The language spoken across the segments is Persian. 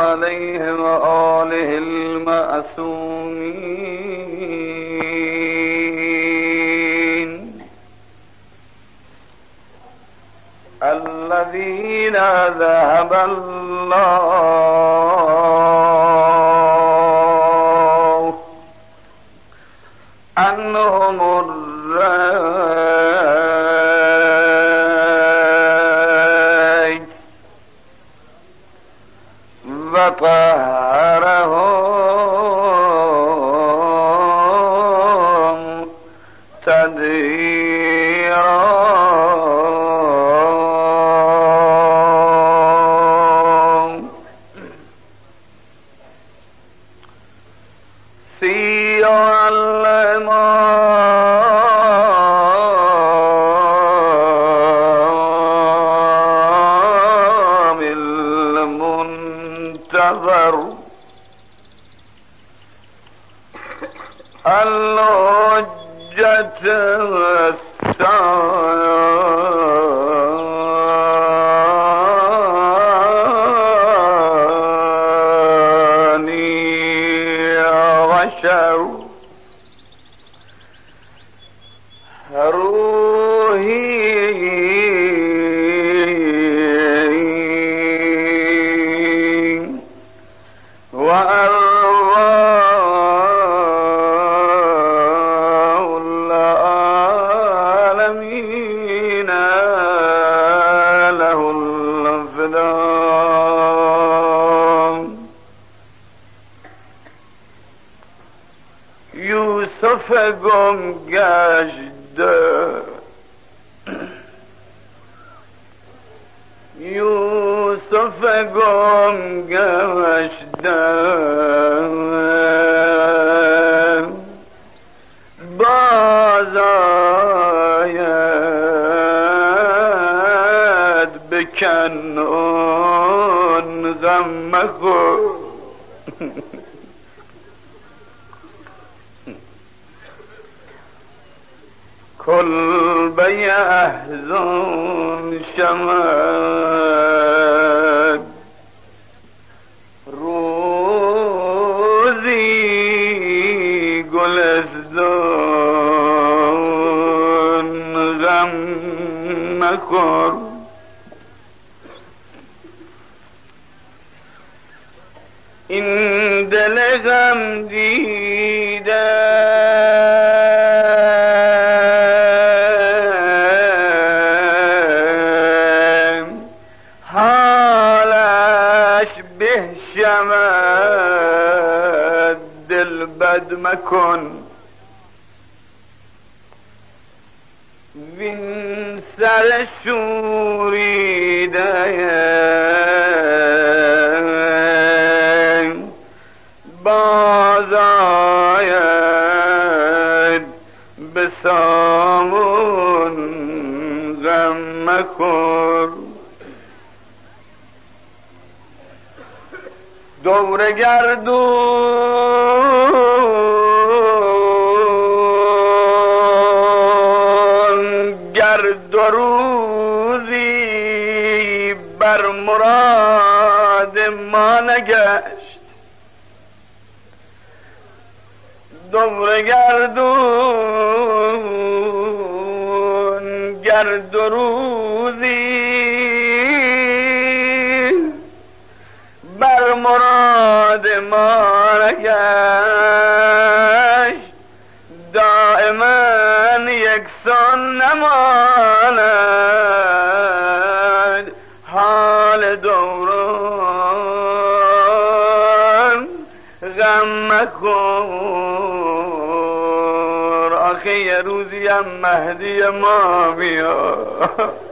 عليه وآله المعصومين الذين ذهب الله عنهم الريب وطهرهم تدهيرا الحجة الثاني عشر یوسف گم گشته یوسف گم گشته باز آید به کنعان غم مخور کلبه احزان شمد روزی گلستان غم مخور این دل غم دیده دل بد مکن وین سر شوریده باز آید به سامون غم مخور دور گردون گرد و روزی بر مراد ما نگشت دور گردون گرد و روزی بر مراد ما نگشت دائما یکسان نماند حال دوران غم مخور آخه یه روزی هم مهدی ما میاد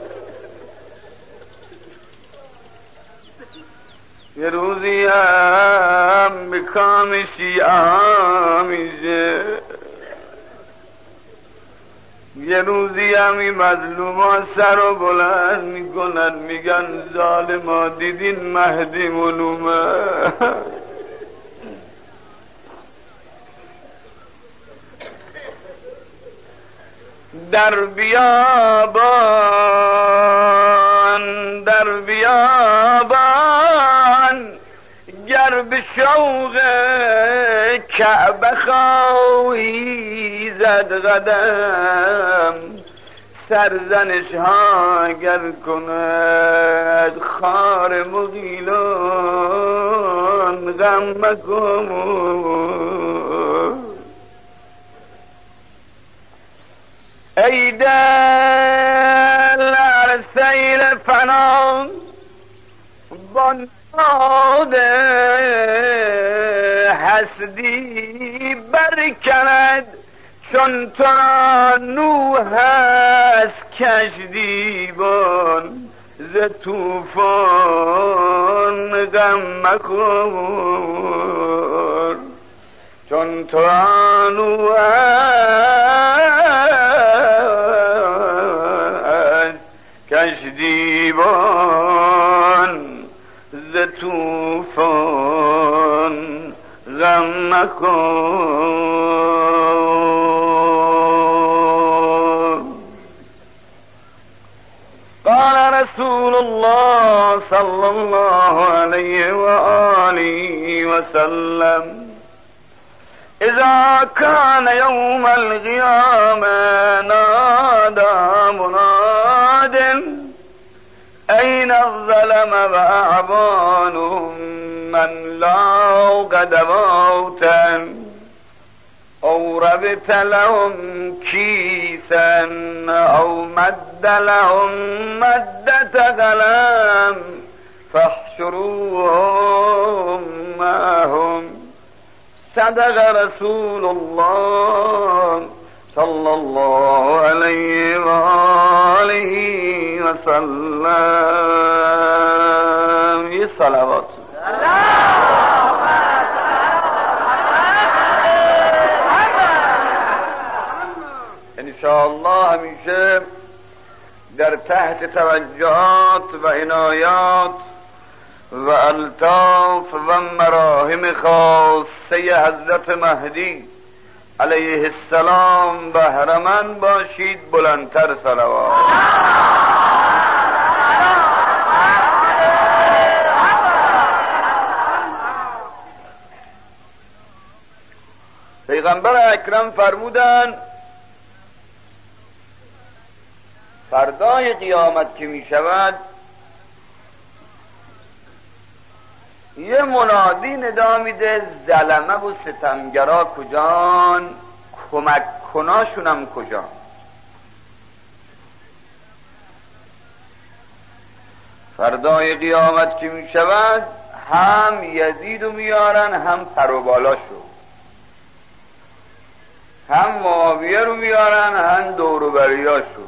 یه روزی هم به کام شیعه میشه یه روزی هم این مظلومان سر رو بلند میکنن میگن ظالما دیدین مهدی ملومه در بیابان گر به شوق کعبه خواهی زد قدم سرزنش ها گر کند خار مغیلان غم مکن ای دل از سیل فنا بنیاد هستی برکند چون تو را نوح است کشتیبان ز طوفان غم مخور چون تو را نوح است کشتیبان ز طوفان غم مخور قال رسول الله صلى الله عليه وآله وسلم إذا كان يوم القيامة نادى مناد أين الظلم وأعوانهم من لا قدموتا أو ربت لهم كيسا أو مد لهم مدة قلم فاحشروهم معهم صدق رسول الله صلى الله عليه وآله وسلم یہ صلوات انشاءالله همیشه در تحت توجهات و عنایات و الطاف و مراهم خاصه حضرت مهدی علیه السلام بهره‌مند باشید. بلندتر صلوات. پیغمبر اکرم فرمودن فردای قیامت که می شود یه منادی ندا میده ظلمه و ستمگرا کجان، کمک کناشونم کجان. فردای قیامت که می شود هم یزیدو میارن هم پروبالاشو، هم معاویه رو میارن هم دوروبریاشو،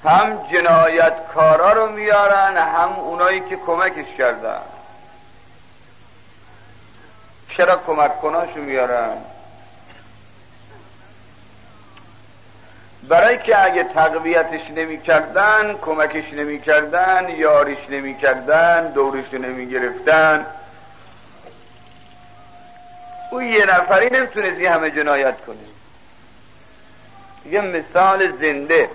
هم جنایتکارا رو میارن هم اونایی که کمکش کردن. چرا کمک کناشو میارن؟ برای که اگه تقویتش نمی کردن، کمکش نمی کردن، یاریش نمی کردن، دورش نمی گرفتن، او یه نفری نمیتونستی همه جنایت کنه. یه مثال زنده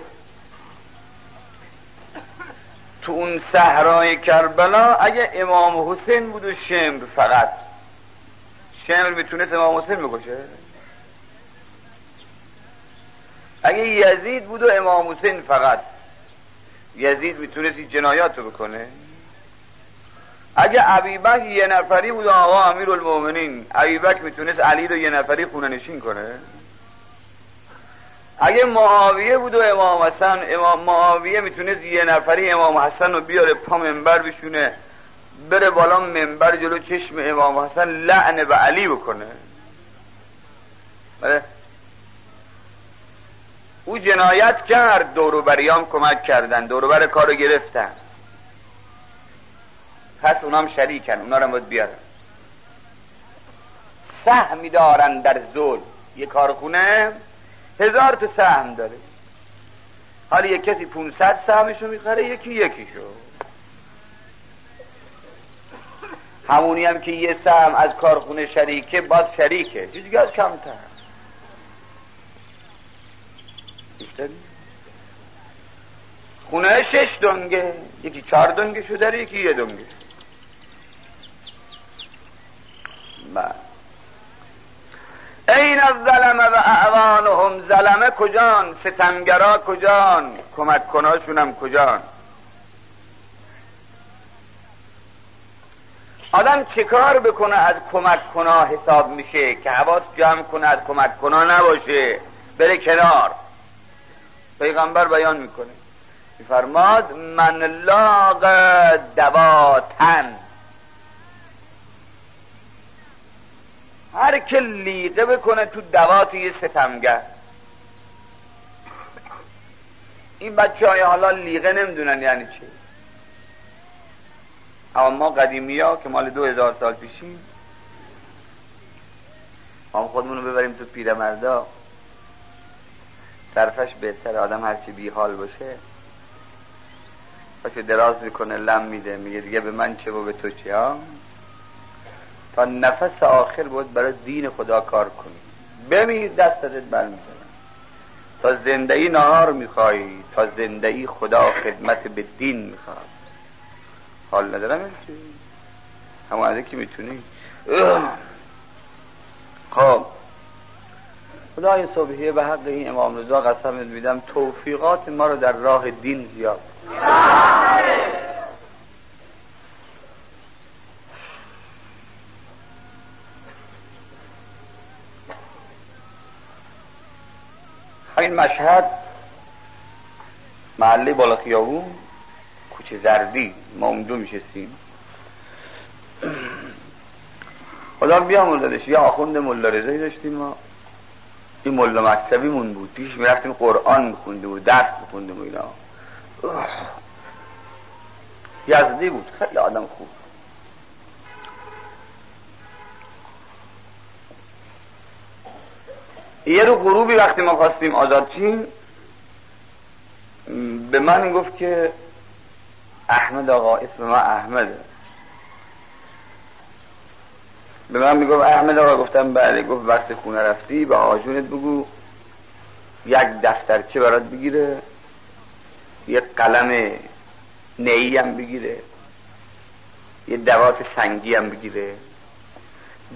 تو اون صحرای کربلا اگه امام حسین بود و شمر، فقط شمر میتونست امام حسین بکشه؟ اگه یزید بود و امام حسین فقط، یزید میتونست جنایات رو بکنه؟ اگه ابوبکر یه نفری بود و آقا امیرالمومنین، ابوبکر میتونست علی رو یه نفری خونه نشین کنه؟ اگه معاویه بود و امام حسن، معاویه میتونست یه نفری امام حسن رو بیاره پا منبر بشونه، بره بالا منبر جلو چشم امام حسن لعن به علی بکنه؟ بله؟ او جنایت کرد، دوروبریام کمک کردن، دوروبر کارو گرفتن، پس اونام شریکن، اونا رو باید بیارن. سهمی دارن در ظلم. یه کارخونه 1000 تا سهم داره، حالا یک کسی 500 سهمشو میخره، یکیشو. همونی هم که یه سهم از کارخونه شریکه باید شریکه، چیزی از کمتر. خونه 6 دنگه، یکی 4 دنگه شده، یکی 1 دنگه. این الظلمه و اعوانهم، ظلمه کجان؟ ستمگرا کجان؟ کمک کناشون هم کجان؟ آدم چه کار بکنه از کمک کنا حساب میشه که حواس جمع کنه از کمک کنا نباشه، بره کنار. پیغمبر بیان میکنه، میفرماد من لاغ دواتن، هر که لیغه بکنه تو دوات یه ستمگر. این بچه های حالا لیغه نمیدونن یعنی چی، اما ما قدیمی ها که مال 2000 سال پیشیم، ما خودمونو ببریم تو پیرمردا، طرفش بهتر. آدم هرچی بی حال باشه دراز میکنه، لم میده، میگه دیگه به من چه و به تو چه، ها تا نفس آخر بود برای دین خدا کار کنی. بمیر دست ازت برمی‌دارن. تا زندگی نهار میخوایی، تا زندگی خدا خدمت به دین میخواد. حال ندارم چی؟ همون از که میتونی. خب خدای صبحیه به حق این امام رضا قسم میدم توفیقات ما رو در راه دین زیاد. این مشهد محله بالا خیابون کوچه زردی، ما اونجا میشستیم. خدا بیامرزدش یه آخوند ملا رضایی داشتیم، ما این ملا مکتبیمون بود، پیش میرفتیم قرآن میخوندیم و درس میخوندیم و اینا. یزدی بود، خیلی آدم خوب. یه رو غروبی وقتی ما خواستیم آزاد شیم، به من گفت که احمد آقا، اسم ما احمده، به من میگفت احمد آقا. گفتم بله. گفت وقت خونه رفتی به آجونت بگو یک دفترچه برات بگیره، یک قلم نئی هم بگیره، یه دوات سنگی هم بگیره،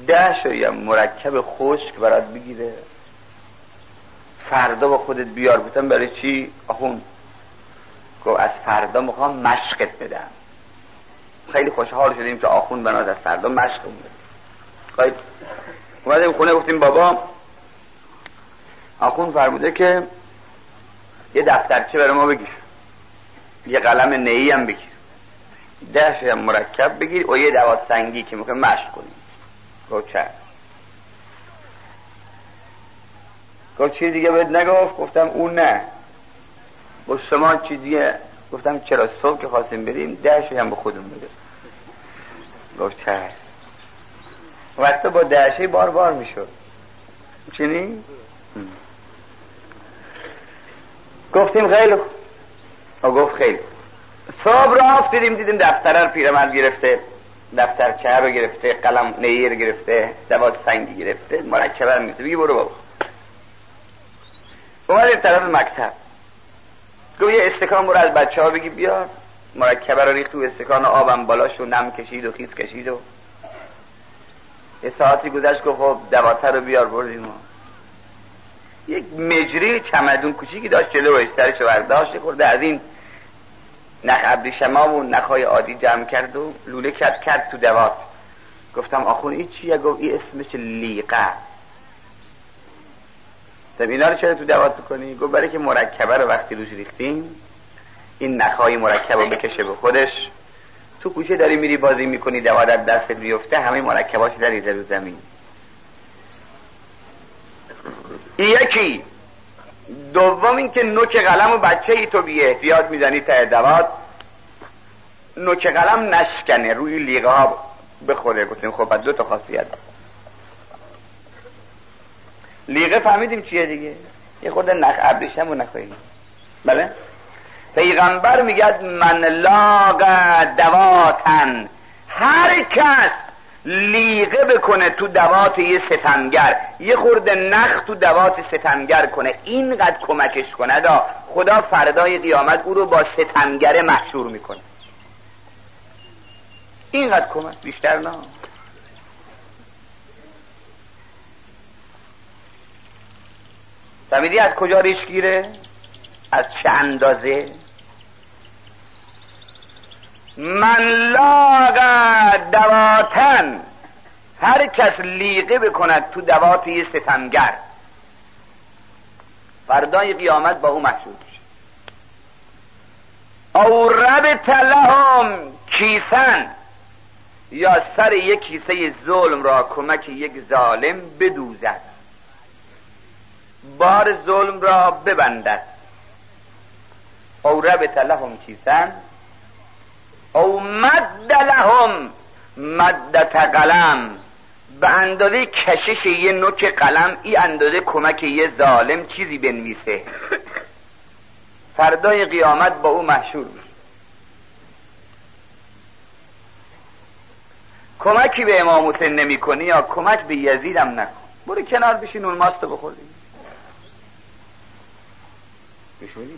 10 شویم مرکب خشک برات بگیره، فردا با خودت بیار. گفتم برای چی آخوند؟ گفت از فردا میخوام مشقت بدم. خیلی خوشحال شدیم که آخوند بناد از فردا مشق بده. خیلی اومدیم خونه، گفتیم بابا آخوند فرموده که یه دفترچه برای ما بگیر، یه قلم نئی هم بگیر، 10 شویم مرکب بگیر و یه دوات سنگی که میخوام مشق کنیم. گفت چه؟ گفت چیز دیگه بهت نگفت؟ گفتم اون نه. گفت شما چیز دیگه؟ گفتم چرا، صبح که خواستیم بریم 10 هم به خودم بده. گفت چه؟ وقتا با 10 بار بار میشد چنین؟ گفتیم خیلی خوب. گفت خیلی. صبح رفت دیدیم دفتره رو پیرمرد گرفته، دفترچه رو گرفته، قلم نئی رو گرفته، دوات سنگی گرفته، مرکبه رو میگفته بگی برو بابا. اومدیم طرف مکتب، گفت یه استکان برو از بچه ها بگی بیار. مرکبه رو ریخت تو استکان، آبم بالاش و نم کشید و خیس کشید و یه ساعتی گذشت. گفت خب دواته رو بیار. بردیم یک مجری چمدون کوچیکی داشت جلوش، سرش برداشت خورده از این نخ ابریشما و نخهای عادی جمع کرد و لوله کرد تو دوات. گفتم آخون این چیه؟ گفت این اسمش لیقه. طب اینا رو چرا تو دوات بکنی؟ گفت برای که مرکبه رو وقتی روش ریختیم این نخهای مرکب رو بکشه به خودش. تو کوچه داری میری بازی میکنی، دوات از دست بیفته، همه مرکباش در ریزه رو زمین. یکی. دوم این که نوک قلم و بچه ای تو بی احتیاط میزنی ته دوات، نوک قلم نشکنه، روی لیقه ها بخوره. گفتیم خب 2 تا خاصیت. لیقه فهمیدیم چیه دیگه، یه خورده نخ ابریشم و نخواهیم. بله. پیغمبر میگه من لاغ دواتن، هر کس لیقه بکنه تو دوات یه ستمگر، یه خورده نخ تو دوات ستمگر کنه، اینقدر کمکش کنه دا خدا فردای قیامت او رو با ستمگره محشور میکنه. اینقدر کمک، بیشتر نه. فهمیدی از کجا ریش گیره؟ از چه اندازه؟ من لاغ دواتن، هر کس لیقه بکند تو دوات یه ستمگر فردای قیامت با او محشور میشه. او ربط لهم کیسن، یا سر یک کیسه ظلم را کمک یک ظالم بدوزد، بار ظلم را ببندد. او ربط لهم کیسن او مد لهم مدت قلم، به اندازه کشش یه نوک قلم ای اندازه کمک یه ظالم چیزی بنویسه، فردای قیامت با او محشور میشه. کمکی به امام حسین نمی کنی یا کمک به یزید هم نکن، برو کنار بشین نون ماستو بخوری.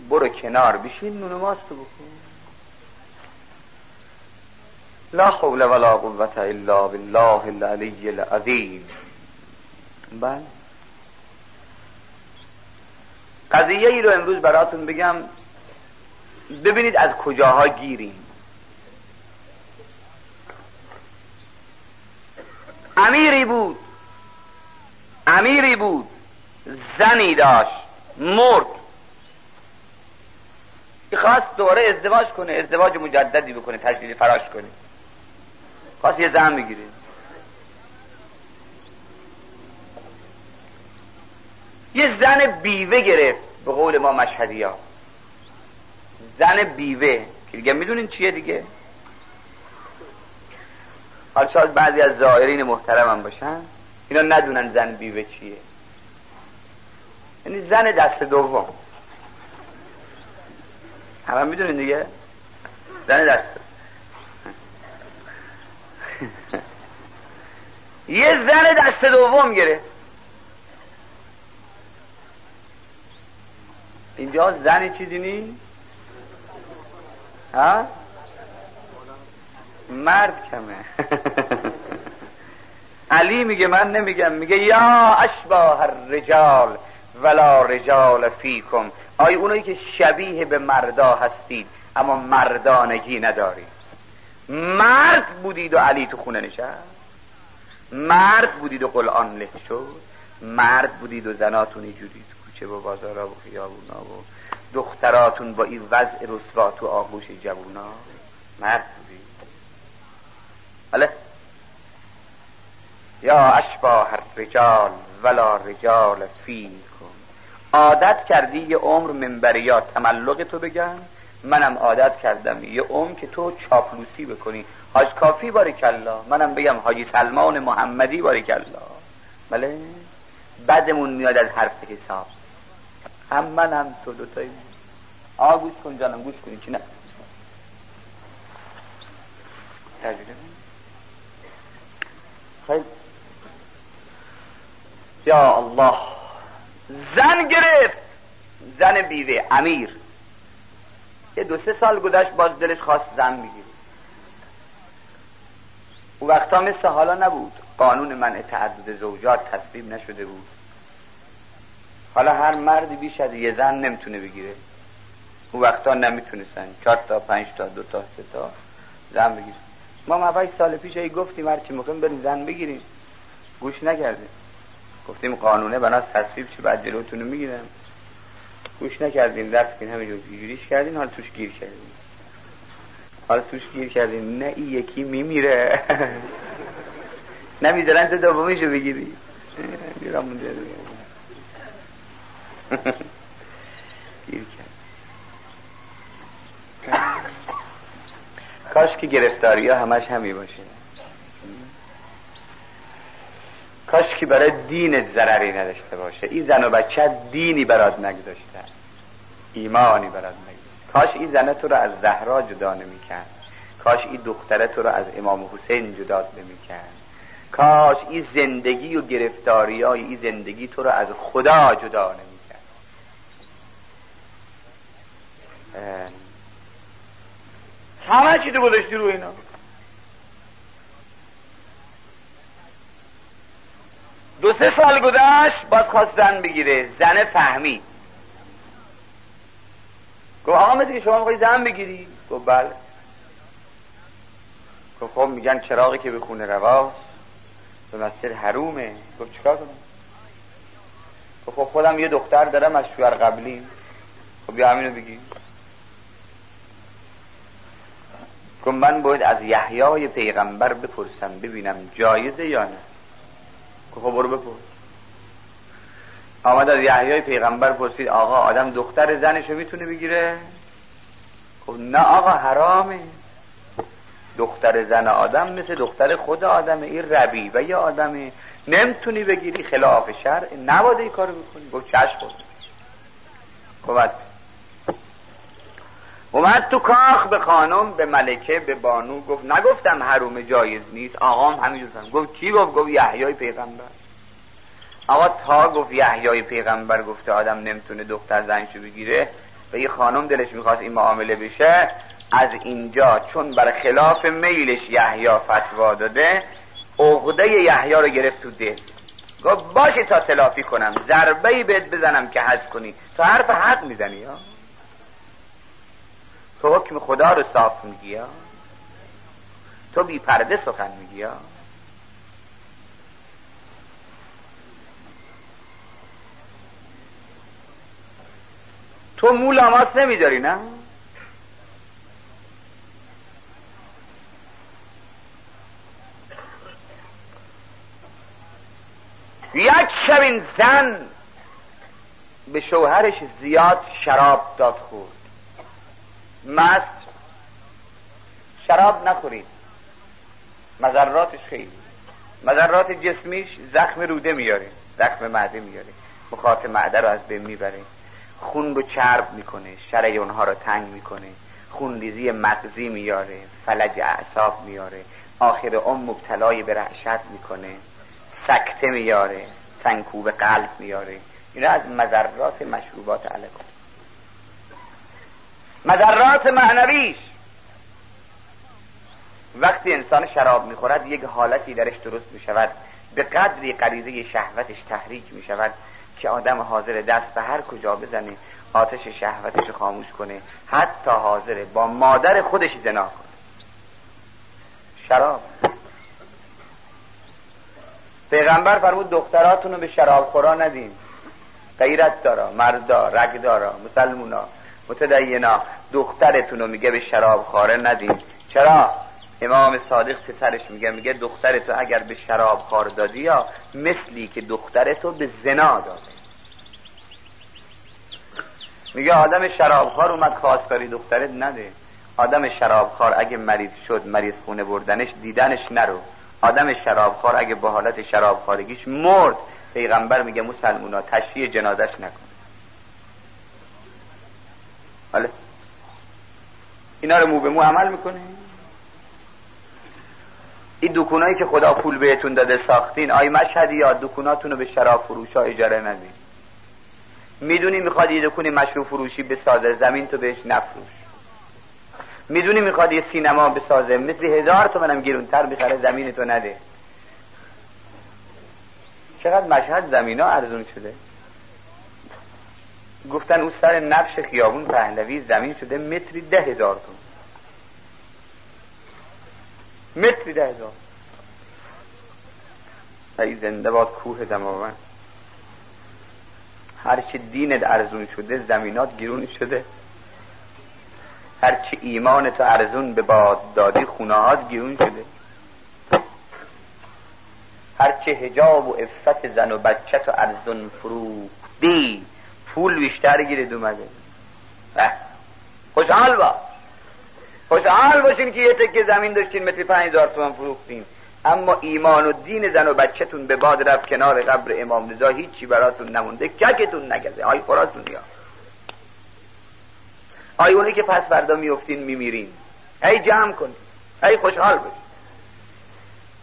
برو کنار بشین نون ماستو بخور. لا حول ولا قوة الا بالله العلی العظیم. بله قضیه ای رو امروز براتون بگم، ببینید از کجاها گیریم. امیری بود زنی داشت مرد، خواست دوباره ازدواج کنه، ازدواج مجددی بکنه، تجدید فراش کنه، خواست یه زن بگیره. یه زن بیوه گرفت، به قول ما مشهدی ها زن بیوه که دیگه میدونین چیه دیگه. حالا شاید بعضی از زائرین محترم هم باشن اینا ندونن زن بیوه چیه، یعنی زن دست دوم. همه میدونین دیگه زن دست یه زن دست دوم گرفت. اینجا زن چیزی نیست، ها مرد کمه. علی میگه من نمیگم، میگه یا اشباه الرجال ولا رجال فیکم، آی اونایی که شبیه به مردا هستید اما مردانگی ندارید. مرد بودید و علی تو خونه نشست، مرد بودید و قرآن له شد، مرد بودید و زناتون اینجوری تو کوچه و بازارا و خیابونا و دختراتون با این وضع رسوا تو آغوش جوونا، مرد بودید. بله یا اشباه الرجال ولا رجال فیکم. عادت کردی یه عمر منبریا تملق تو بگن، منم عادت کردم یه عمر که تو چاپلوسی بکنی. حاج کافی باریکالله، منم بگم حاجی سلمان محمدی باریکالله. بله بدمون میاد از حرف حساب، هم من هم تو دوتایی. گوش کن جانم، گوش کنی چی نه تجربه خیلی. یا الله، زن گرفت، زن بیوه امیر. یه 2-3 سال گذشت باز دلش خواست زن بگیره. او وقتا مثل حالا نبود، قانون منع تعدد زوجات تصویب نشده بود. حالا هر مردی بیش از یه زن نمیتونه بگیره. او وقتا نمیتونستن 4 تا 5 تا 2 تا 3 تا زن بگیره. ما 7 سال پیش ای گفتیم هر چی میخوایم بریم زن بگیریم، گوش نکردیم. گفتیم قانونه بناس تصویب چه بعد جلوتونو میگیرم، گوش نکردین، رفتین همینجور جوریش کردین، حالا توش گیر کردین. حالا توش گیر کردین، نه این یکی میمیره نمیدارن تو دومیشو بگیری. گیرم مونده گیر کرد. کاش که گرفتاری ها همش همی باشه، کاش که برای دینت ضرری نداشته باشه. این زن و بچه دینی برات نگذاشته، ایمانی برات نگذاشته. کاش این زنه تو رو از زهرا جدا نمی کرد، کاش این دختره تو رو از امام حسین جدا نمی کرد، کاش این زندگی و گرفتاری های این زندگی تو رو از خدا جدا نمی کرد. همه چی تو گذاشتی رو اینا. دو سه سال گذشت باز خواست زن بگیره. زن فهمید، گفت آقا مثل که شما میخوایی زن بگیری؟ گفت بله. گفت خب میگن چراغی که به خونه رواست به مسجد حرومه. گفت چیکار کنم؟ گفت خب خودم یه دختر دارم از شوهر قبلی. خب بیا همینو بگی. گفت من باید از یحیای پیغمبر بپرسم ببینم جایزه یا نه. گفت خب برو بپرس. آمد از یحیای پیغمبر پرسید آقا آدم دختر زنشو میتونه بگیره؟ خب نه آقا حرامه. دختر زن آدم مثل دختر خود آدمه، این ربیبه یه آدمه، نمیتونی بگیری، خلاف شرع، نباید این کارو بکنی. گفت چشم بود. اومد تو کاخ به خانم، به ملکه، به بانو گفت نگفتم حروم جایز نیست؟ آقام همینجور فهم. گفت کی گفت؟ گفت یحیای پیغمبر. آقا تا گفت یحیای پیغمبر گفته آدم نمیتونه دختر زنشو بگیره و یه خانم دلش میخواست این معامله بشه، از اینجا چون بر خلاف میلش یحیی فتوا داده، عقده یحیی رو گرفت تو دل. گفت باشه تا تلافی کنم، ضربه‌ای بهت بزنم که حد کنی. تو حرف حق میزنی ها، تو حکم خدا رو صاف میگی ها، تو بی پرده سخن میگی ها. تو مولاماس نمیداری نه؟ یک شب این زن به شوهرش زیاد شراب داد خورد. مست. شراب نخورید، مضراتش خیلی، مضرات جسمیش زخم روده میاره، زخم معده میاره، مخاط معده رو از بین میبره، خون رو چرب میکنه، شریانها رو تنگ میکنه، خونریزی مغزی میاره، فلج اعصاب میاره، آخر عمر مبتلای به رعشت میکنه، سکته میاره، سنکوب قلب میاره. اینا از مضرات مشروبات الکل. مضرات معنویش، وقتی انسان شراب میخورد یک حالتی درش درست میشود، به قدری غریزه شهوتش تحریک میشود که آدم حاضر دست به هر کجا بزنه آتش شهوتش خاموش کنه، حتی حاضر با مادر خودش زنا کنه. شراب. پیغمبر فرمود دختراتونو به شراب خورا ندین. غیرت دارا، مردا، رگ دارا، مسلمونا، متدینا، دخترتونو میگه به شراب خواره ندین. چرا؟ امام صادق پسرش میگه دخترتو اگر به شراب خوار دادی یا مثلی که دخترتو به زنا داده. میگه آدم شرابخوار اومد خواستاری دخترت نده. آدم شرابخوار اگه مریض شد، مریض خونه بردنش دیدنش نرو. آدم شرابخوار اگه با حالت شرابخوارگیش مرد، پیغمبر میگه مسلمونا تشییع جنازش نکن. حالا اینا رو مو به مو عمل میکنه. این دکونایی که خدا پول بهتون داده ساختین، آی مشهدی یا دکوناتونو به شراب فروشا اجاره ندین. میدونی میخواد یه دکونی مشروب فروشی بسازه، زمین تو بهش نفروش. میدونی میخواد یه سینما بسازه، مثل 1000 تومنم گرونتر بخره، زمین تو نده. چقدر مشهد زمینا ارزون شده. گفتن اون سر نقش خیابون پهلوی زمین شده متری 10,000 تومن. متری 10,000. ای زنده باد کوه دماوند. هرچی دینت ارزون شده زمینات گرون شده. هرچی ایمانتو ارزون به باد دادی خونهات گرون شده. هرچی حجاب و عفت زن و بچه تو ارزون فروختی، پول بیشتر گیرد اومده. خوشحال با، خوشحال باشین که یه تکه زمین داشتین متری 5,000 تومان فروختین، اما ایمان و دین زن و بچه‌تون به باد رفت کنار قبر امام رضا، هیچی براتون نمونده، ککتون نگزه. آی خوراتون یا آی اونی که پس فردا میافتین میمیرین، ای جمع کن، ای خوشحال باش.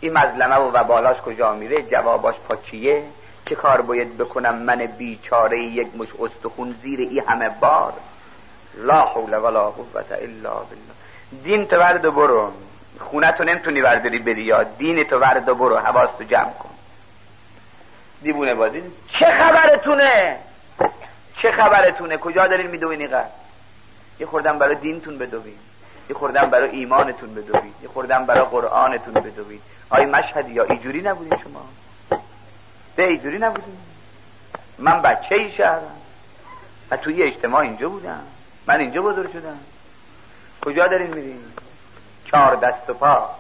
این مظلمه و وبالاش کجا میره؟ جواباش پاکیه. چه کار باید بکنم من بیچاره یک مش استخون زیر این همه بار؟ لا حول ولا قوة الا بالله. دین تو ورد و برو، خونه تو نمیتونی ورداری بری، یا دین تو ورد و برو، حواستو جمع کن. دیوونه بازی. چه خبرتونه؟ چه خبرتونه؟ کجا دارین میدوین اینقدر؟ یه خوردم برای دینتون بدوین، یه خوردم برای ایمانتون بدوین، یه خوردم برای قرآنتون بدوین. آی مشهدی یا اینجوری نبودین شما؟ به اینجوری نبودین؟ من بچه ای شهرم و توی اجتماع اینجا بودم، من اینجا بزرگ شدم. کجا دارین میرین؟ 4 دست و پا،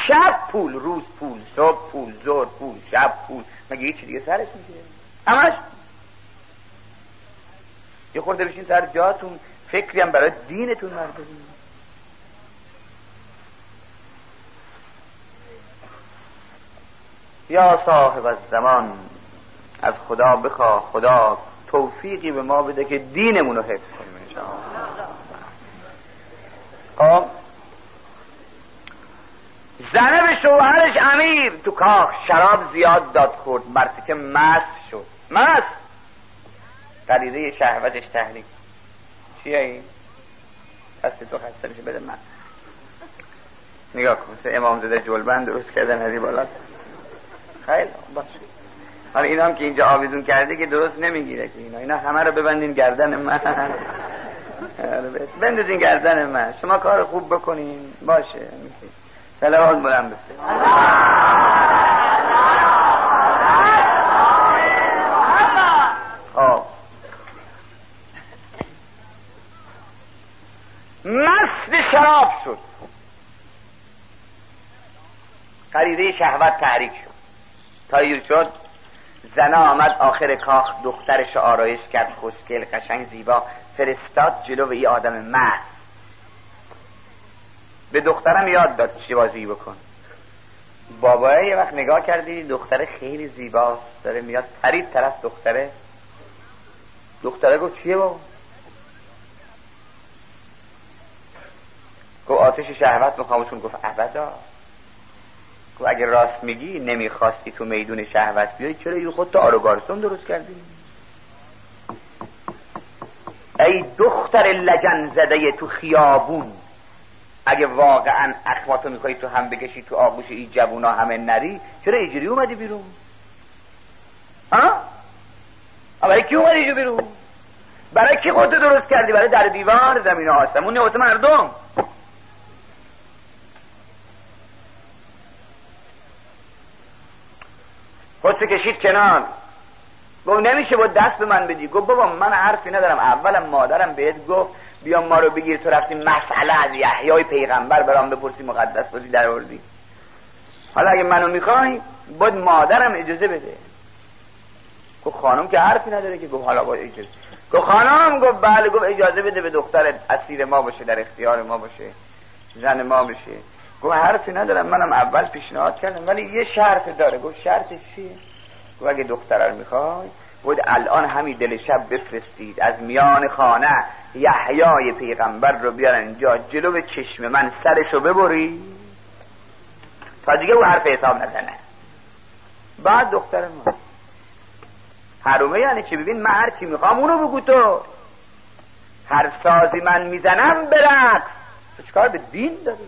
شب پول، روز پول، صبح پول، ظهر پول، شب پول، مگه یه چی دیگه سرش میشه؟ همش یه خورده بشین سر جاتون، فکری هم برای دینتون بردارین. یا صاحب الزمان، از خدا بخواه خدا توفیقی به ما بده که دینمون رو حفظ کنیم انشاءالله. زنه به شوهرش امیر تو کاخ شراب زیاد داد خورد، مرتی که مست شد. مست غریزه شهوتش تحریک. چیه این؟ دست تو خسته میشه، بده من. نگاه کن مثل امام زاده جلبند درست کردن از این بالا. خیلی باشه. حالا اینا هم که اینجا آویزون کرده که درست نمیگیره که اینا همه رو ببندین گردن من. بندازین گردن من، شما کار خوب بکنین باشه. صلوات بلند بسید. مست شراب شد، غریزه شهوت تحریک شد، تایر شد. زنه آمد آخر کاخ، دخترش آرایش کرد، خوشگل قشنگ زیبا، فرستاد جلو ای آدم مست. به دخترم یاد داد چی بازی بکن. بابا یه وقت نگاه کردی دختره خیلی زیباست، داره میاد پرید طرف دختره گفت چیه بابا؟ گفت آتش شهوت میخوامشون. گفت ابدا. گفت اگه راست میگی نمیخواستی تو میدون شهوت بیای، چرا این خودت آروگارسون درست کردی؟ ای دختر لجن زده تو خیابون، اگه واقعا اخماتو میخوایی تو هم بکشی تو آغوش این جوونا همه نری، چرا اینجوری اومدی بیرون؟ برای کی اومدی اینجا بیرون؟ برای کی خودتو درست کردی؟ برای در دیوار زمین و آسمون واسه مردم. خودتو کشید کنار. گفت نمیشه با دست به من بدی. گفت بابا من حرفی ندارم، اولم مادرم بهت گفت بیا ما رو بگیر، تو رفتی مسئله از یحیای پیغمبر برام بپرسی، مقدس بازی در آوردی. حالا اگه منو میخوای باید مادرم اجازه بده. گفت خانم که حرفی نداره که. گفت حالا باید اجازه. گفت خانم. گفت بله. گفت اجازه بده به دختر اسیر ما باشه، در اختیار ما باشه، زن ما بشه. گفت حرفی ندارم، منم اول پیشنهاد کردم ولی یه شرط داره. گفت شرطش چیه؟ گفت اگه دختر رو میخوای باید الان همین دل شب بفرستید از میان خانه یحیای پیغمبر رو بیارن اینجا، جلو به چشم من سرشو ببری تا دیگه او حرف حساب نزنه. بعد دختر ما حرومه یعنی چی؟ ببین من هر چی میخوام اونو بگو، تو هر سازی من میزنم برقص. تو چکار به دین داری؟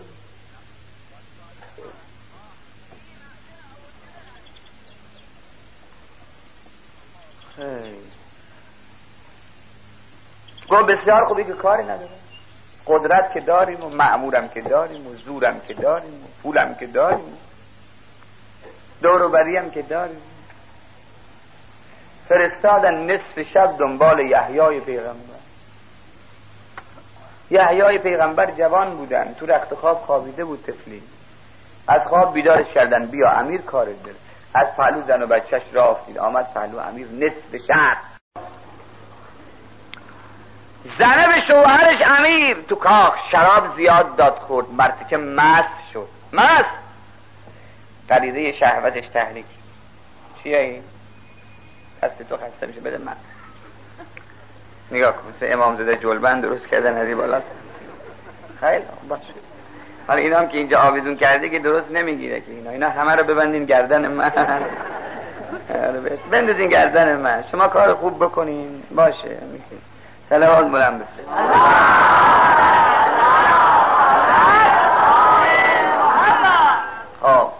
گفت بسیار خوبی که کاری نداره، قدرت که داریم و مأمورم که داریم و زورم که داریم و پولم که داریم، دور و بریم که داریم. فرستادن نصف شب دنبال یحیای پیغمبر. یحیای پیغمبر جوان بودن، تو رخت خواب خوابیده بود طفلی. از خواب بیدارش کردن بیا امیر کارت داره. از پهلو زن و بچهش راه افتید، آمد پهلو امیر نصف شب. زنه به شوهرش امیر تو کاخ شراب زیاد داد خورد، مرتی که مست شد. مست غریزه شهوتش تحریک. چیه این؟ دست تو خسته میشه، بده من. نگاه کن مثل امام زاده جلبند درست کردن از این بالا. خیلی باشه. حالا اینا هم که اینجا آویزون کرده که درست نمیگیره که اینا همه رو ببندین گردن من. بندازین گردن من، شما کار خوب بکنین باشه. صلوات بلند بفرست. خب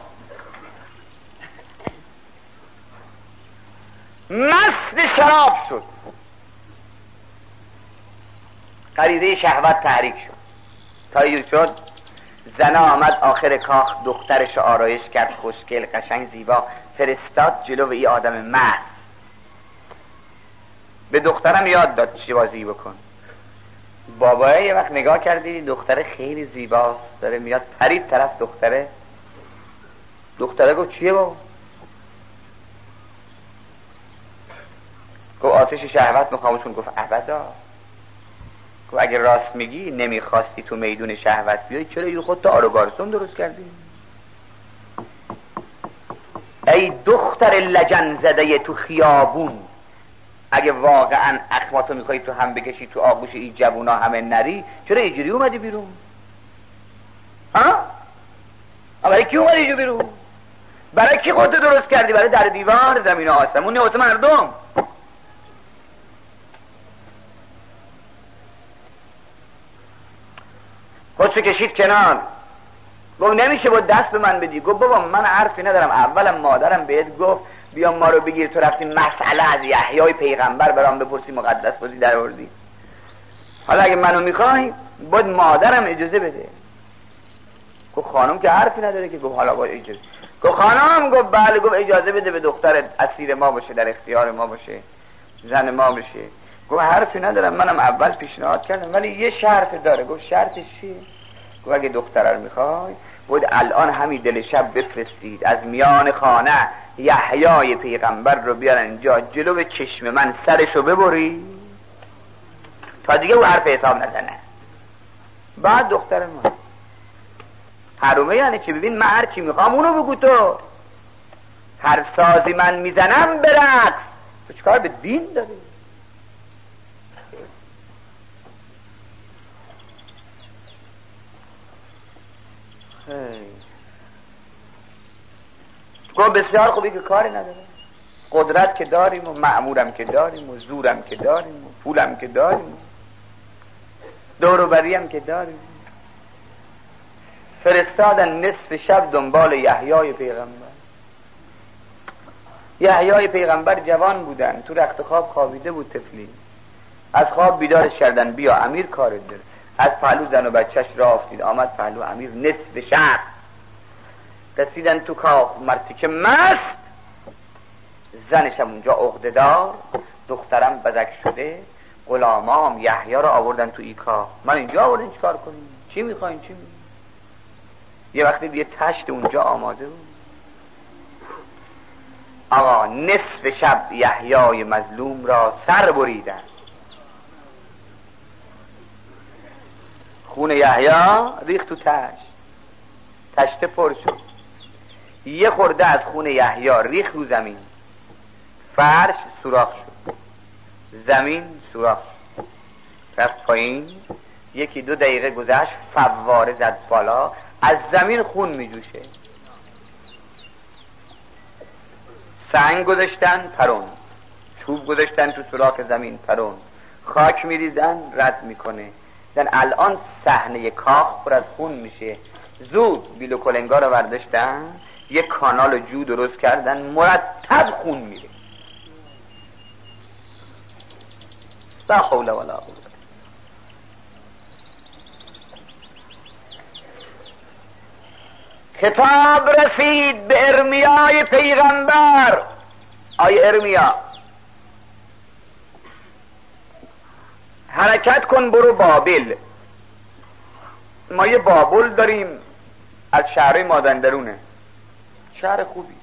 مست شراب شد، غریزه شهوت تحریک شد. تا اینجور شد زن آمد آخر کاخ، دخترش آرایش کرد خوشگل قشنگ زیبا، فرستاد جلو ای آدم مست. به دخترم یاد داد چی بازی بکن. بابا یه وقت نگاه کردی دختره خیلی زیباست، داره میاد، پرید طرف دختره گفت چیه بابا؟ گفت آتش شهوت میخوام کن. گفت ابدا. گفت اگه راست میگی نمیخواستی تو میدون شهوت بیای، چرا این خود تا آروگارستون درست کردی؟ ای دختر لجن زده تو خیابون، اگه واقعا اخماتو میخوای تو هم بکشی تو آغوش این جوونا همه نری، چرا اینجوری اومدی بیرون؟ ها؟ برای کی اومدی اینجا بیرون؟ برای کی خودتو درست کردی؟ برای در دیوار زمین و آسمون نه واسه مردم. خودشو کشید کنار، گفت نمیشه با دست به من بدی. گفت بابا من حرفی ندارم، اولم مادرم بهت گفت بیا ما رو بگیر، تو رفتی مسئله از یحیای پیغمبر برام بپرسی، مقدس بازی در آوردی. حالا اگه منو میخوای باید مادرم اجازه بده. گفت خانم که حرفی نداره که. گفت حالا باید اجازه. گفت خانم؟ گفت بله. گفت اجازه بده به دختر اسیر ما باشه، در اختیار ما باشه، زن ما باشه. گفت حرفی ندارم، منم اول پیشنهاد کردم ولی یه شرط داره. گفت شرطش چیه؟ گفت اگه دختره رو میخوای باید الان همین دل شب بفرستید از میان خانه یحیای پیغمبر رو بیارن اینجا، جلو به چشم من سرشو ببری تا دیگه او حرف حساب نزنه. بعد دختر ما حرومه یعنی چی؟ ببین من هر چی میخوام اونو بگو، تو هر سازی من میزنم برقص. تو چکار به دین داری؟ گفت بسیار خوبی که کاری نداره، قدرت که داریم و مأمورم که داریم و زورم که داریم و پولم که داریم و دوروبری هم که داریم. فرستادن نصف شب دنبال یحیای پیغمبر. یحیای پیغمبر جوان بودن، تو رخت خواب خوابیده بود طفلی. از خواب بیدارش کردن بیا امیر کارت داره. از پهلو زن و بچهش راه افتید آمد پهلو امیر. نصف شب رسیدن تو کاخ، مرتی که مست، زنشم اونجا عقده‌دار، دخترم بزک شده، غلامام یحیی رو آوردن تو ای کاخ. من اینجا آوردن چیکار کنیم؟ چی میخواین؟ چی میخواین؟ یه وقتی یه تشت اونجا آماده بود. آقا نصف شب یحیای مظلوم را سر بریدن. خون یحیی ریخت تو تشت پر شد. یه خورده از خون یحیی ریخت رو زمین، فرش سوراخ شد، زمین سوراخ شد، رفت پایین. یکی دو دقیقه گذشت، فواره زد بالا، از زمین خون می جوشه. سنگ گذاشتن پرون، چوب گذاشتن تو سوراخ زمین پرون، خاک می ریزن رد میکنه. زن الان صحنه کاخ پر از خون میشه. زود بیل و کلنگا رو برداشتن، یک کانال جو درست کردن، مرتب خون میره. لا حول ولا قوة. خطاب رسید به ارمیای پیغمبر. آی ارمیا حرکت کن برو بابل. ما یه بابل داریم از شهر مازندرونه، شهر خوبی.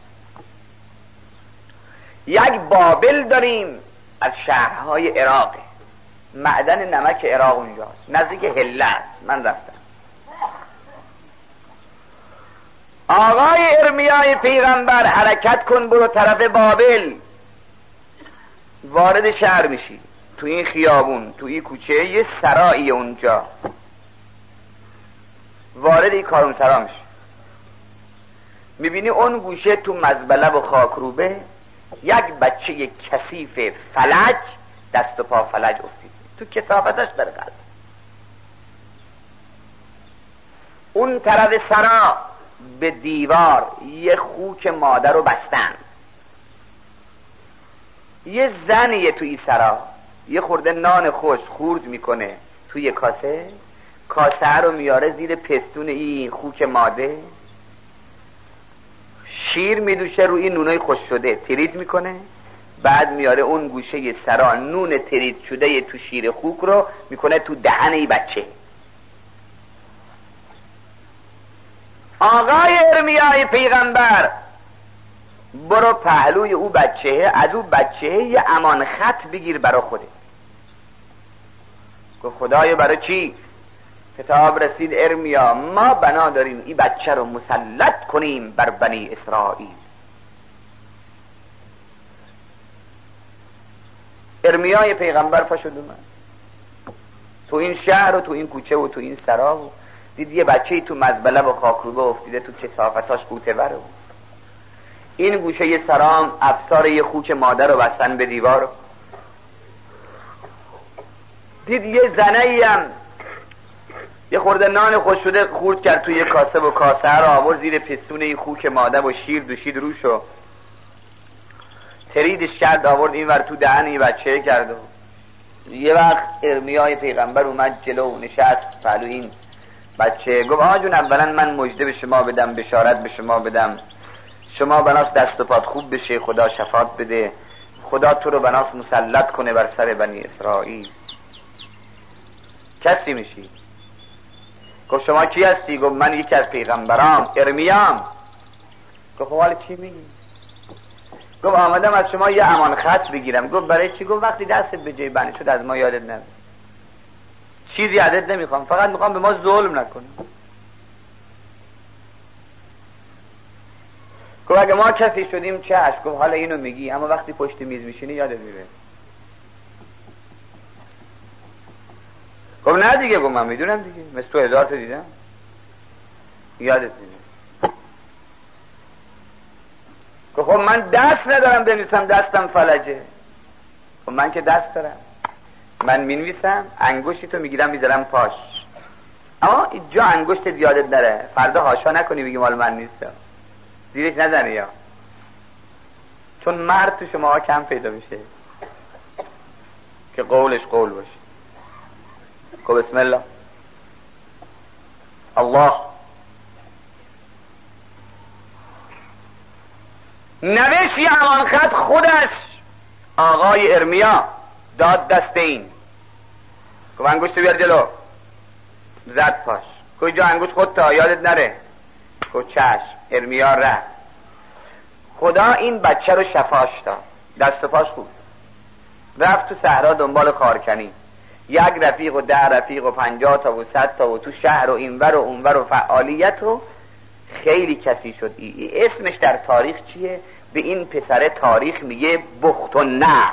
یک بابل داریم از شهرهای عراق، معدن نمک عراق اونجاست، نزدیک هله است. من رفتم. آقای ارمیای پیغمبر حرکت کن برو طرف بابل. وارد شهر میشی، تو این خیابون تو این کوچه یه سرایی اونجا، وارد این کارون سرا میشی. میبینی اون گوشه تو مزبله و خاکروبه یک بچه کثیف فلج، دست و پا فلج افتید. تو کثافتش در قلب. اون طرف سرا به دیوار یه خوک مادر رو بستن، یه زنیه توی سرا یه خورده نان خوش خورد میکنه توی کاسه، کاسه رو میاره زیر پستون این خوک ماده، شیر میدوشه روی نونای خوش شده ترید میکنه، بعد میاره اون گوشه سرا نون ترید شده تو شیر خوک رو میکنه تو دهن ای بچه. آقای ارمیای پیغمبر برو پهلوی او بچه، از او بچه یه امان خط بگیر برا خوده. گفت خدای برای چی؟ کتاب رسید ارمیا ما بنا داریم این بچه رو مسلط کنیم بر بنی اسرائیل. ارمیای پیغمبر فشد اومد تو این شهر و تو این کوچه و تو این سرا و دید یه بچه‌ای تو مزبله و خاکروبه افتیده تو کثافتاش قوطه وره. این گوشه یه سرام افسار یه خوک مادر رو بستن به دیوار. دید یه زنه‌ای هم یه خورده نان خوش شده خورد کرد توی یه کاسه و کاسه رو آورد زیر پستون این خوک مادر و شیر دوشید روشو تریدش کرد آورد این ور تو دهن این بچه کرد. و یه وقت ارمیای پیغمبر اومد جلو نشست پهلو این بچه، گفت آقا جون اولا من مژده به شما بدم، بشارت به شما بدم، شما بناس دست و پات خوب بشه، خدا شفاعت بده، خدا تو رو بناس مسلط کنه بر سر بنی اسرائیل. کسی میشی؟ گفت شما کی هستی؟ گفت من یکی از پیغمبرام ارمیام. گفت حالا چی میگی؟ گفت آمدم از شما یه امان خط بگیرم. گفت برای چی؟ گفت وقتی دستت به جیبنه شد از ما یادت نمیاد، چیزی ازت نمیخوام، فقط میخوام به ما ظلم نکنی. گفت اگه ما کسی شدیم چشم. گفت حالا اینو میگی اما وقتی پشت میز میشینی یادت میره. گفت نه دیگه. گفت من میدونم دیگه، مثل تو 1000 تا دیدم، یادت میره. گفت خب من دست ندارم بنویسم، دستم فلجه. خب من که دست دارم، من مینویسم، انگشتی تو میگیرم میذارم پاش، اما اینجا انگشتت یادت نره، فردا هاشا نکنی بگی مال من نیستم، زیرش نزنی یا چون مرد تو شما کم پیدا میشه که قولش قول باشه. خب بسم الله. الله نوشت یه امان خط خودش آقای ارمیا داد دست این. گفت انگشت بیار جلو، زد پاش. گفت جا انگشت خودتا یادت نره. گفت چشم. ارمیا رفت. خدا این بچه رو شفاش داد، دست و پاش بود. رفت تو صحرا دنبال کارکنی، 1 رفیق و 10 رفیق و 50 تا و 100 تا و تو شهر و اینور و اونور و فعالیت و خیلی کسی شد. اسمش در تاریخ چیه؟ به این پسر تاریخ میگه بخت و نه.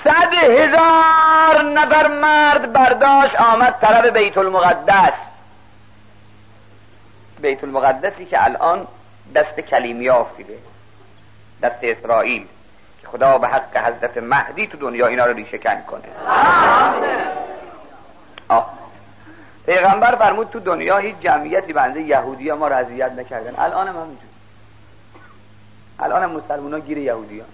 100,000 نفر مرد برداشت آمد طرف بیت المقدس. بیت المقدسی که الان دست کلیمیا افتیده، دست اسرائیل، که خدا به حق حضرت مهدی تو دنیا اینا رو ریشه کن کنه. پیغمبر فرمود تو دنیا هیچ جمعیتی بنده یهودی ها ما رو اذیت نکردن. الان هم همینجور، الان هم مسلمان ها گیر یهودی ها.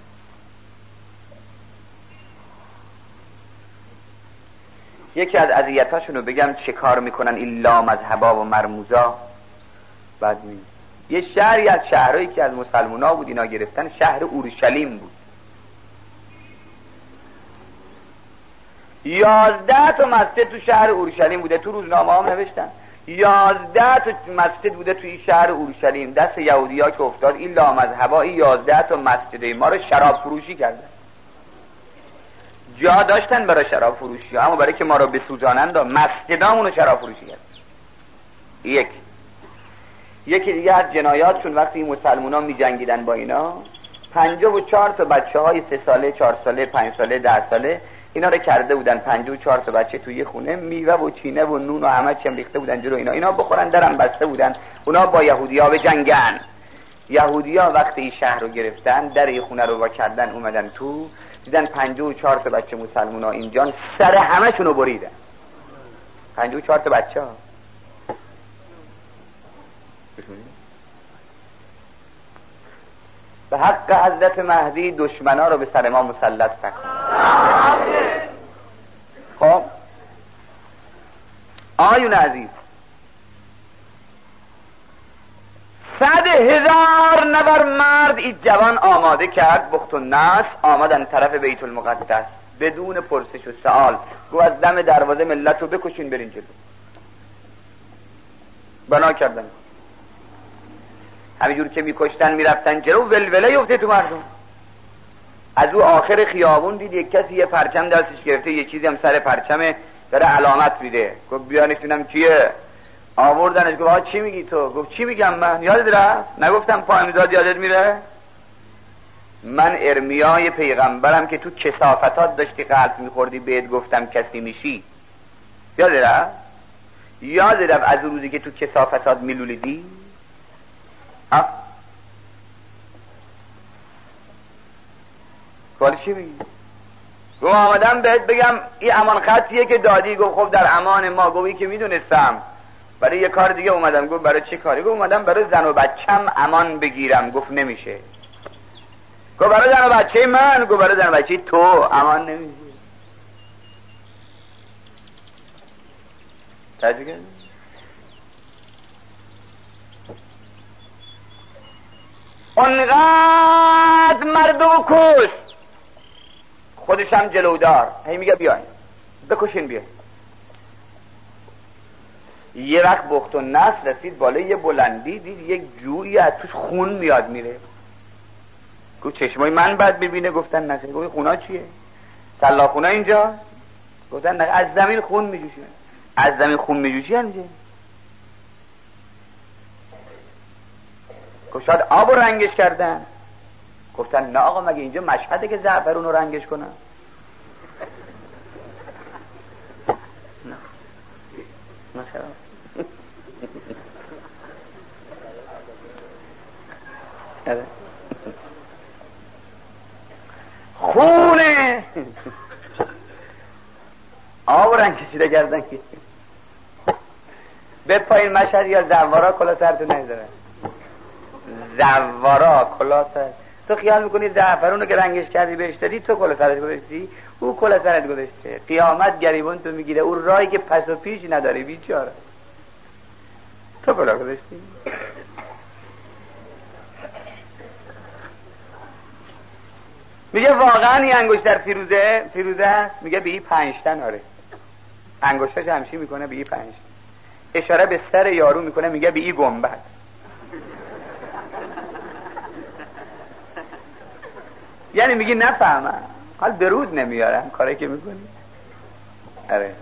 یکی از اذیتاشون رو بگم چه کار میکنن این لامذهبا و مرموزا. بعد یه شهری از شهرهایی که از مسلمان ها بود اینا گرفتن، شهر اورشلیم بود. 11 تا مسجد تو شهر اورشلیم بوده. تو روزنامه ها نوشتن 11 تا مسجد بوده توی شهر اورشلیم. دست یهودی ها که افتاد این لامذهبا این 11 تا مسجد ما رو شراب فروشی کردن. جا داشتن برای شراب فروشی ها، اما برای که ما رو بسوزانند مسجدامون رو شراب فروشی کرد. یکی دیگه از جنایاتشون وقتی این مسلمان ها می جنگیدن با اینا، 54 تا بچه های 3 ساله 4 ساله 5 ساله 10 ساله اینا رو کرده بودن 54 تا بچه توی خونه، میوه و چینه و نون و همه چی هم ریخته بودن جلو اینا بخورن، درم بسته بودن اونا با یهودی ها به جنگن. یهودی‌ها وقتی این شهر رو گرفتن، در این خونه رو وا کردن، اومدن تو، دیدن 54 تا بچه مسلمونا اینجان، سر همه شونو بریدن. 54 تا بچه ها. به حق حضرت مهدی دشمنا رو به سر ما مسلط نکن. خب آیون عزیز، 100,000 نفر مرد این جوان آماده کرد، بخت و نصر آمدن طرف بیت المقدس بدون پرسش و سوال. گو از دم دروازه ملت رو بکشین برین جلو. بنا کردن، همینجور که میکشتن میرفتن جلو، ولوله یفته تو مردم. از او آخر خیابون دید یک کسی یه پرچم دستش گرفته، یه چیزی هم سر پرچمه داره علامت میده. گفت بیا نشونم کیه. آوردنش. گفت آقا چی میگی تو؟ گفت چی میگم من؟ یادت رفت؟ نگفتم پایمزاد یادت میره؟ من ارمیای پیغمبرم که تو کثافتات داشتی قلب میخوردی بهت گفتم کسی میشی. یادت رفت؟ یادت رفت از روزی که تو کثافتات میلولیدی؟ کاری چی میگی؟ گفت آمدم بهت بگم این امان خطیه که دادی. گفت خب در امان ما. گفت که میدونستم برای یه کار دیگه اومدم. گفت برای چی کاری؟ گفت اومدم برای زن و بچم امان بگیرم. گفت نمیشه. گفت برای زن و بچه من؟ گفت برای زن و بچه تو امان نمیشه. تجربه اونقدر مردم کش، خودش هم جلودار، هی میگه بیاین بکشین بیاین. یه وقت بخت و نصر رسید بالای یه بلندی، دید یک جویی از توش خون میاد میره. گفت چشمای من بد ببینه؟ گفتن نه. گفت خونا چیه؟ سلاخونا اینجا؟ گفتن نه، از زمین خون میجوشه. از زمین خون میجوشه اینجا؟ گفت شاید آب رو رنگش کردن. گفتن نه آقا، مگه اینجا مشهده که زعفرون رو رنگش کنن؟ نه مثلا خونه آب رنگ کشیده کردن. به پایین مشهد یا زوارا کلا سرتو نگذارن. زوارا کلا سر. تو خیال میکنی زعفرون رو که رنگش کردی بهش دادی، تو کلا سرش گذاشتی؟ او کلا سرت گذاشته. قیامت گریبون تو میگیره. اون راهی که پس و پیش نداره بیچاره، تو کلا گذاشتی. میگه واقعا این انگشتر فیروزه است؟ میگه به این 5 تن. آره، انگشتاش همشی میکنه به این 5 تن. اشاره به سر یارو میکنه، میگه به این گنبد. یعنی میگی نفهمم، حال درود نمیارم کاری که میکنی. آره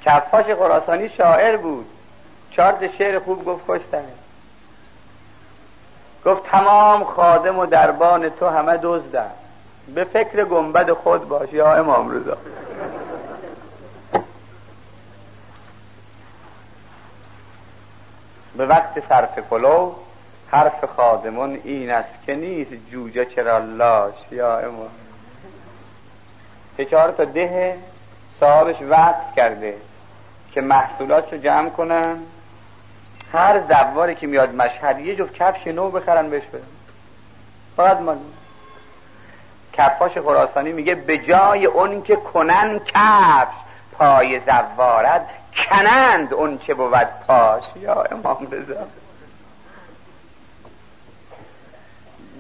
کفاش خراسانی شاعر بود، 4 شعر خوب گفت کشتنه. گفت تمام خادم و دربان تو همه دزدن، به فکر گنبد خود باش یا امام رضا. به وقت صرف پلو حرف خادمون این است که نیست جوجه چرا لاش یا امام. 4 تا ده صاحبش وقت کرده که محصولات رو جمع کنن، هر زواری که میاد مشهد یه جفت کفش نو بخرن بهش بدن. فقط من کفاش خراسانی میگه به جای اون که کنن کفش پای زوارت، کنند اون چه بود پاش یا امام رضا.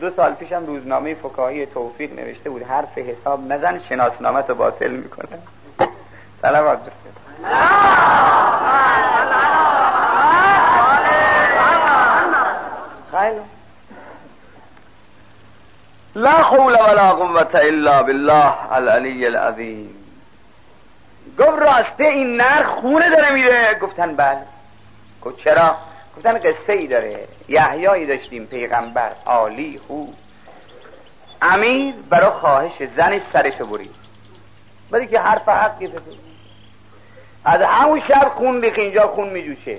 2 سال پیشم روزنامه فکاهی توفیق نوشته بود حرف حساب نزن شناسنامه تو باطل میکنه. صلوات بفرست. خیلی لا حول ولا قوة الا بالله العلی العظیم. گفت راسته این نر خونه داره میره؟ گفتن بله. گفت چرا؟ گفتن قصه ای داره. یحیایی داشتیم پیغمبر عالی خوب، امیر برای خواهش زنش سرشو برید، ولی که حرف حقی بزن. از همون شب خون ریخ، اینجا خون میجوشه.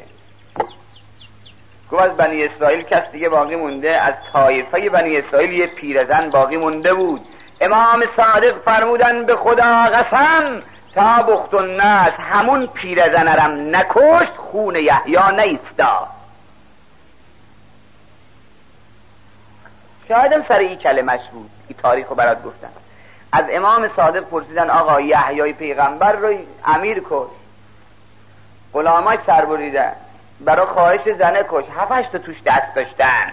گفت از بنی اسرائیل کس دیگه باقی مونده، از طایفه بنی اسرائیل یه پیرزن باقی مونده بود. امام صادق فرمودن به خدا قسم تا بخت الناس همون پیرزنرم نکشت، خون یحیی نیستا. شایدم سر این کلمش بود. این تاریخو برات گفتم. از امام صادق پرسیدن آقا یحیی پیغمبر رو امیر کش، غلاماش سر بریدن، برای خواهش زنه کش، 7-8 تا توش دست داشتن.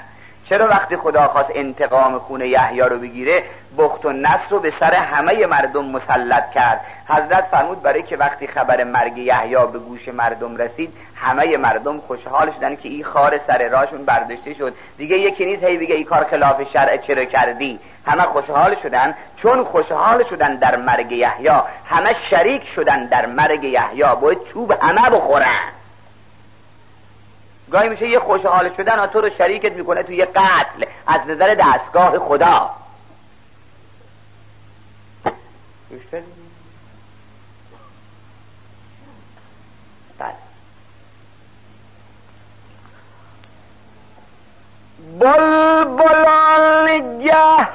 چرا وقتی خدا خواست انتقام خون یحیی رو بگیره بخت و نصر رو به سر همه مردم مسلط کرد؟ حضرت فرمود برای که وقتی خبر مرگ یحیی به گوش مردم رسید همه مردم خوشحال شدن که این خار سر راشون برداشته شد، دیگه یکی نیست هی بگه این کار خلاف شرع چرا کردی. همه خوشحال شدن. چون خوشحال شدن در مرگ یحیی، همه شریک شدن در مرگ یحیی، باید چوب همه بخورن. گاهی میشه یه خوشحال شدن تو رو شریکت میکنه توی یه قتل از نظر دستگاه خدا. بلبلان گه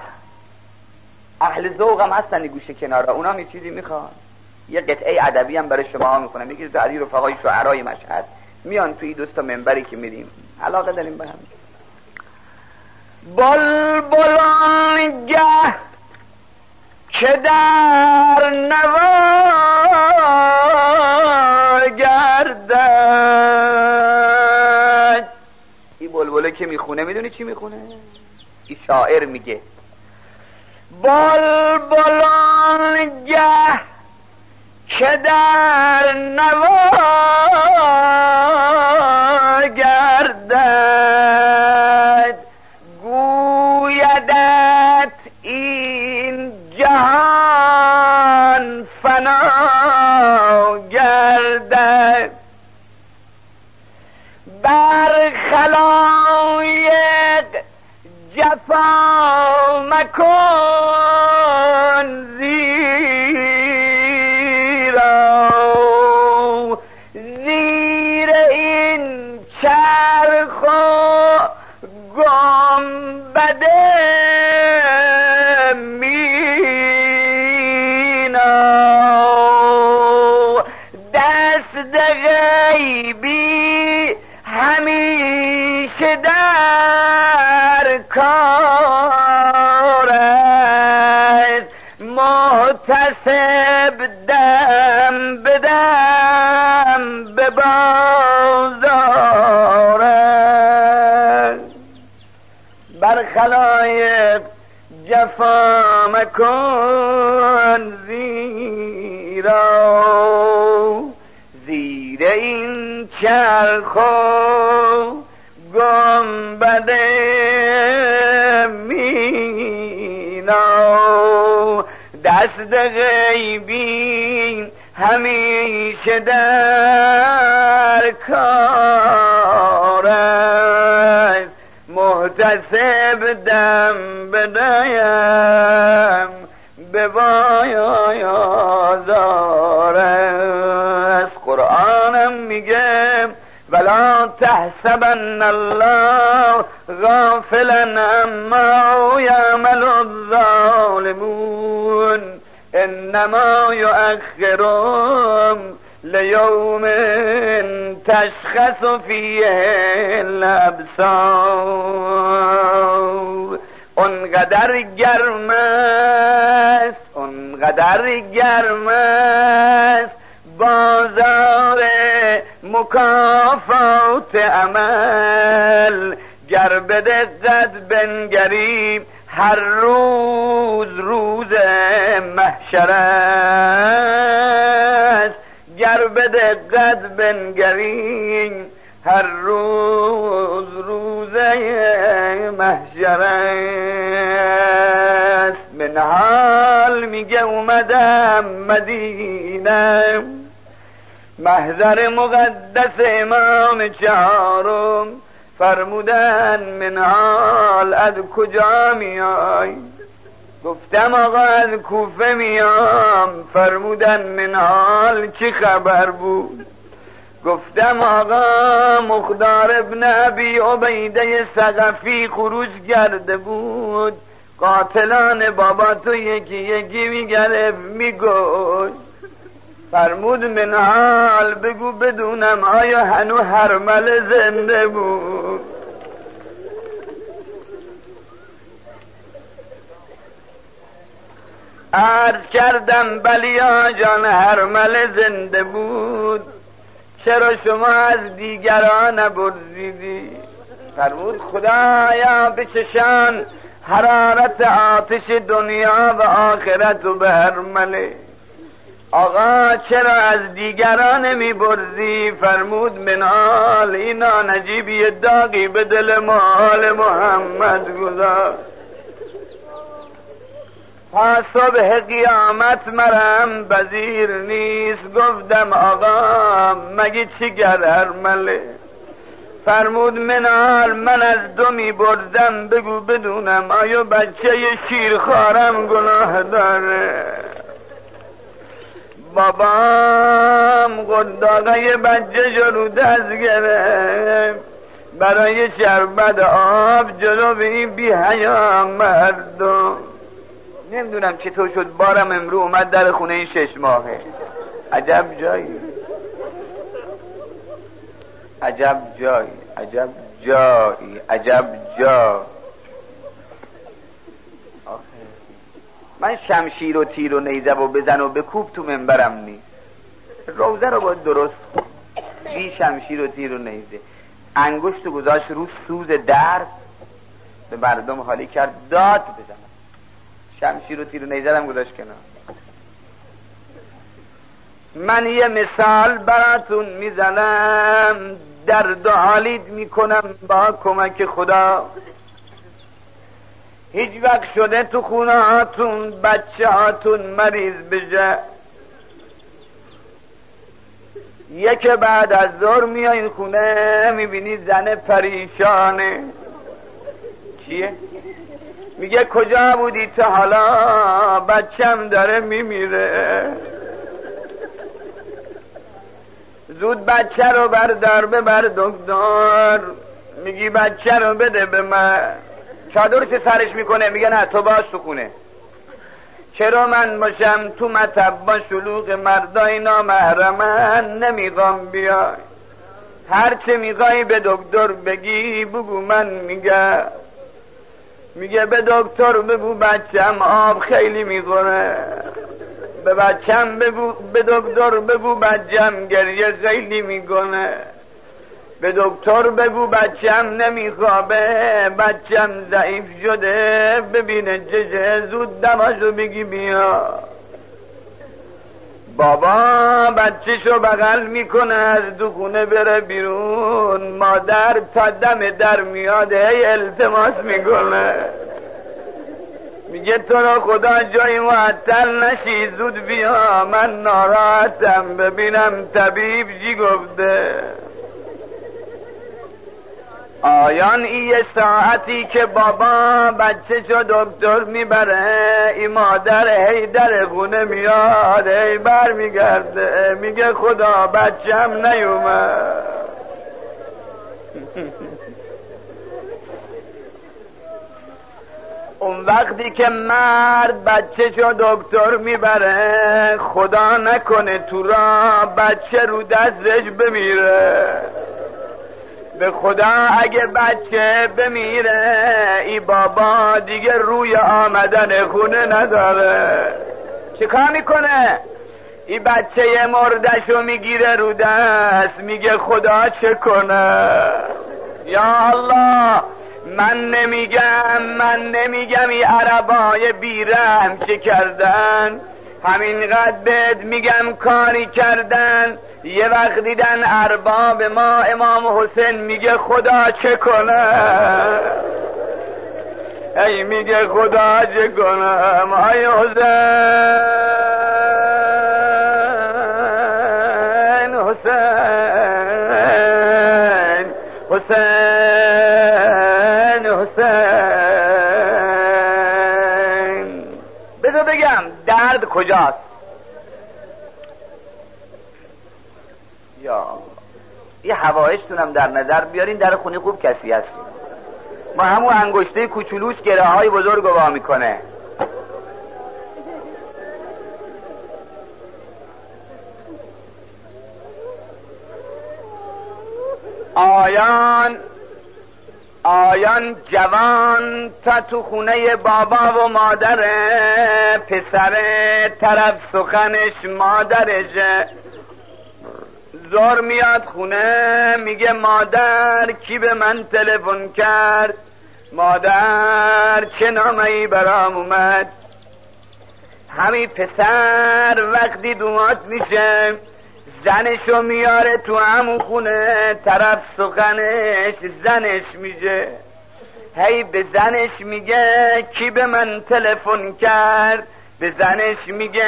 اهل ذوق هم هستن گوشه کنارا، اونا یه چیزی میخوان. یه قطعه ادبی هم برای شما ها میکنم. یکی از علی رفقای شعرای مشهد میان توی دوستا منبری که میریم علاقه داریم به هم. بلبلان گه که در نوا گردد. این بلبله که میخونه میدونی چی میخونه؟ این شاعر میگه بلبلان گه که در نوا گردد گویدت این جهان فنا گردد بر خلایق جفا مکن زیر این چرخ و گنبده مینا دست غیبی همیشه در کار است محتسب دم به دم به بازار است بر خلایق جفا مکن زیر این چرخ و گنبده مینا دست غیبی همیشه در کار است محتسب دم به دم به بازار است. قرآنم میگه ولا تحسبن الله غافلا عما يعمل الظالمون انما يؤخرهم لیوم تشخص فیه الابصار. اونقدر گرم است بازار مکافات عمل گر به دقت بنگری هر روز محشر است گر به دقت بنگری هر روز محشر است. من حال میگه اومدم مدینه محضر مقدس امام چهارم فرمودن من حال از کجا میای؟ گفتم آقا از کوفه میام، فرمودن منال چی خبر بود؟ گفتم آقا مخدار ابن ابی عبیده ثقفی خروج کرده بود، قاتلان بابا تو یکی یکی میگرفت میگوش. فرمود منال بگو بدونم آیا هنو هرمل زنده بود؟ عرض کردم بلی آجان هرمل زنده بود، چرا شما از دیگران نبرزیدی؟ فرمود خدایا بچشان حرارت آتش دنیا و آخرت و به هرمله. آقا چرا از دیگران نمی برزی؟ فرمود منال اینا نجیبی داغی به دل مال محمد گذاشت، تا صبح قیامت مرم بزیر نیست. گفتم آقا مگه چی گر هرمله؟ فرمود منال من از دو می برزم، بگو بدونم آیا بچه شیرخوارم گناه داره؟ بابام قداغه بچه جلو دست گرفت، برای شربت آب جلو این بی حیا مردم. نمیدونم چطور شد بارم امرو اومد در خونه این 6 ماهه. عجب جایی، عجب جایی، عجب جایی، عجب جا. من شمشیر و تیر و نیزه و بزن و بکوب تو منبرم نیست. روزه رو باید درست کن، بی شمشیر و تیر و نیزه. انگشت گذاشت رو سوز درد، به مردم حالی کرد داد بزن. شمشیر و تیر و نیزه هم گذاشت کنار. من یه مثال براتون میزنم، درد و حالید میکنم با کمک خدا. هیچ وقت شده تو خونه هاتون بچه هاتون مریض بشه، یک بعد از ظهر میایین خونه میبینی زن پریشانه. چیه؟ میگه کجا بودی تا حالا؟ بچم داره میمیره. زود بچه رو بردار ببر دکتر. میگی بچه رو بده به من. چادر چه سرش میکنه؟ میگه نه تو باش تو خونه. چرا من باشم تو مطب با شلوغ مردای نامحرمن؟ نمیخوام بیای. هرچه میخوای به دکتر بگی بگو من میگه به دکتر بگو بچم آب خیلی میخوره. به بچم بگو، به دکتر بگو بچم گریه خیلی میکنه. به دکتر بگو بچم نمیخوابه، بچم ضعیف شده، ببینه چشه، زود دماشو بگی بیا. بابا بچه‌شو بغل میکنه از دو خونه بره بیرون. مادر تا دم در میاد هی التماس میکنه، میگه تو را خدا جای معطل نشی، زود بیا من ناراحتم، ببینم طبیب چی گفته. آیان این ساعتی که بابا بچه شو دکتر میبره، این مادر هی در خونه میاد، هی بر میگرده، میگه خدا بچم نیومد. اون وقتی که مرد بچه شو دکتر میبره، خدا نکنه تو را بچه رو دستش بمیره. به خدا اگه بچه بمیره ای بابا دیگه روی آمدن خونه نداره. چه کار میکنه؟ ای بچه مردشو میگیره رو دست، میگه خدا چه کنه؟ یا الله من نمیگم ای عربای بیرحم چه کردن، همینقدر بهت میگم کاری کردن. یه وقت دیدن ارباب ما امام حسین، میگه خدا چه کنه؟ ای میگه خدا چه کنم؟ ای حسین حسین حسین حسین. بذار بگم درد کجاست. یا یه حوایجتونم در نظر بیارین، در خونه خوب کسی هست، ما همون انگشته کوچولوش گره های بزرگ رو وا میکنه. آیان جوان تا تو خونه بابا و مادر، پسر طرف سخنش مادرشه. زور میاد خونه میگه مادر کی به من تلفن کرد، مادر چه نامه‌ای برام اومد. همین پسر وقتی دومات میشه زنشو میاره تو همون خونه، طرف سخنش زنش میشه. هی به زنش میگه کی به من تلفن کرد، به زنش میگه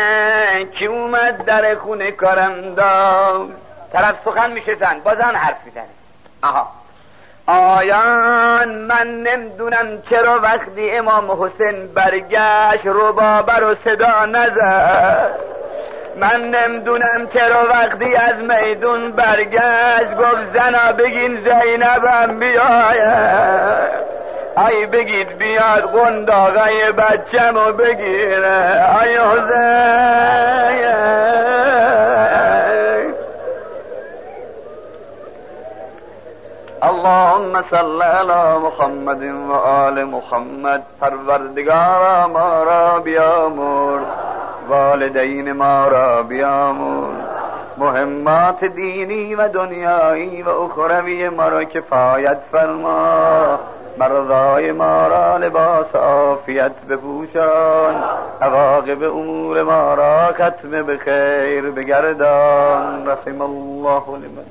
کی اومد در خونه کارم داد. طرف سخن میشه زن، با زن حرف میزنه. آیان من نمیدونم چرا وقتی امام حسین برگشت ربابه رو صدا نزد، من نمیدونم چرا وقتی از میدون برگشت گفت زنا بگین زینبم بیاید، ای بگید بیاد قنداقای بچه‌مو بگیره. ای حسین اللهم صل علی محمد و آل محمد. پروردگارا ما را بیامرز، والدین ما را بیامرز، مهمات دینی و دنیایی و اخروی ما را کفایت فرما، مرضای ما را لباس عافیت بپوشان، عواقب امور ما را ختم به خیر بگردان. رحم الله لمن.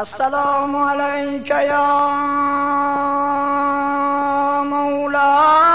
السلام علیک یا مولا